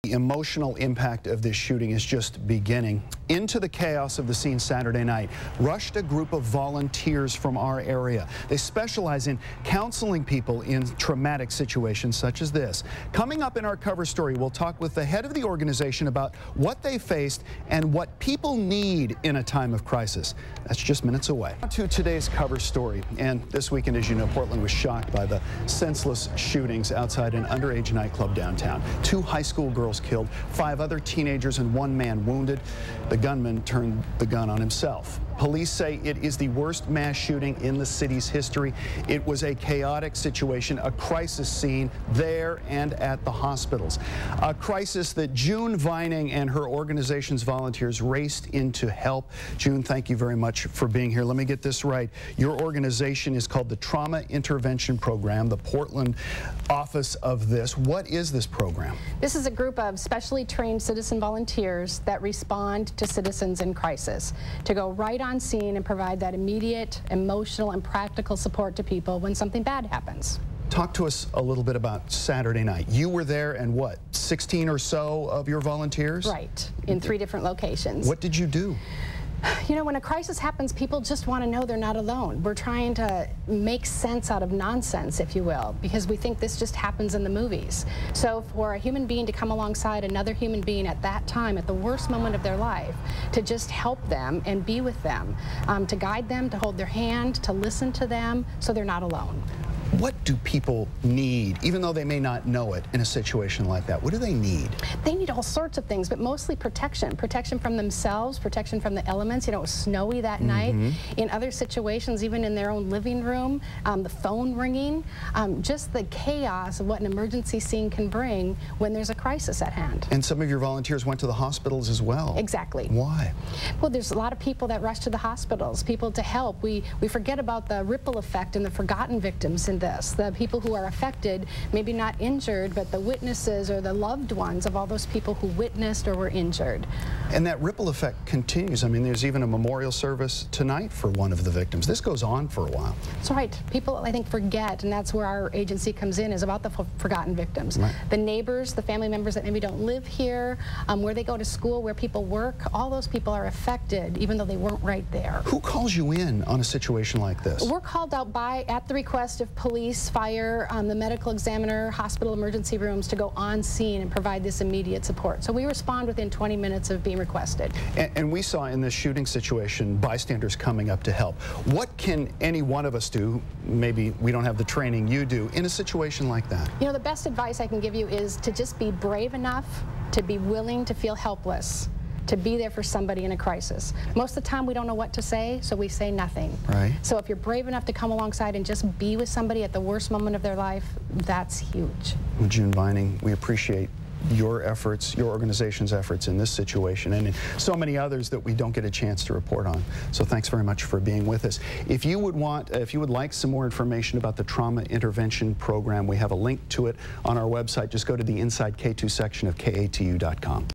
The emotional impact of this shooting is just beginning. Into the chaos of the scene Saturday night rushed a group of volunteers from our area. They specialize in counseling people in traumatic situations such as this. Coming up in our cover story, we'll talk with the head of the organization about what they faced and what people need in a time of crisis. That's just minutes away. To today's cover story. And this weekend, as you know, Portland was shocked by the senseless shootings outside an underage nightclub downtown. 2 high school girls killed, 5 other teenagers and 1 man wounded. The gunman turned the gun on himself. Police say it is the worst mass shooting in the city's history. It was a chaotic situation, a crisis scene there and at the hospitals. A crisis that June Vining and her organization's volunteers raced in to help. June, thank you very much for being here. Let me get this right. Your organization is called the Trauma Intervention Program, the Portland office of this. What is this program? This is a group of specially trained citizen volunteers that respond to citizens in crisis, to go right on scene and provide that immediate emotional and practical support to people when something bad happens. Talk to us a little bit about Saturday night. You were there, and what, 16 or so of your volunteers? Right, in 3 different locations. What did you do? You know, when a crisis happens, people just want to know they're not alone. We're trying to make sense out of nonsense, if you will, because we think this just happens in the movies. So for a human being to come alongside another human being at that time, at the worst moment of their life, to just help them and be with them, to guide them, to hold their hand, to listen to them, so they're not alone. What do people need, even though they may not know it, in a situation like that? What do they need? They need all sorts of things, but mostly protection. Protection from themselves, protection from the elements. You know, it was snowy that night. In other situations, even in their own living room, the phone ringing, just the chaos of what an emergency scene can bring when there's a crisis at hand. And some of your volunteers went to the hospitals as well. Exactly. Why? Well, there's a lot of people that rush to the hospitals, people to help. We forget about the ripple effect and the forgotten victims in this, the people who are affected, maybe not injured, but the witnesses or the loved ones of all those people who witnessed or were injured. And that ripple effect continues. I mean, there's even a memorial service tonight for one of the victims. This goes on for a while. That's right. People, I think, forget, and that's where our agency comes in, is about the forgotten victims. Right. The neighbors, the family members that maybe don't live here, where they go to school, where people work, all those people are affected, even though they weren't right there. Who calls you in on a situation like this? We're called out at the request of police, fire, the medical examiner, hospital emergency rooms, to go on scene and provide this immediate support. So we respond within 20 minutes of being requested. And we saw in this shooting situation bystanders coming up to help. What can any one of us do, maybe we don't have the training you do, in a situation like that? You know, the best advice I can give you is to just be brave enough to be willing to feel helpless, to be there for somebody in a crisis. Most of the time we don't know what to say, so we say nothing. Right. So if you're brave enough to come alongside and just be with somebody at the worst moment of their life, that's huge. Well, June Vining, we appreciate your efforts, your organization's efforts in this situation and in so many others that we don't get a chance to report on. So thanks very much for being with us. If you would like some more information about the Trauma Intervention Program, we have a link to it on our website. Just go to the Inside KATU section of KATU.com.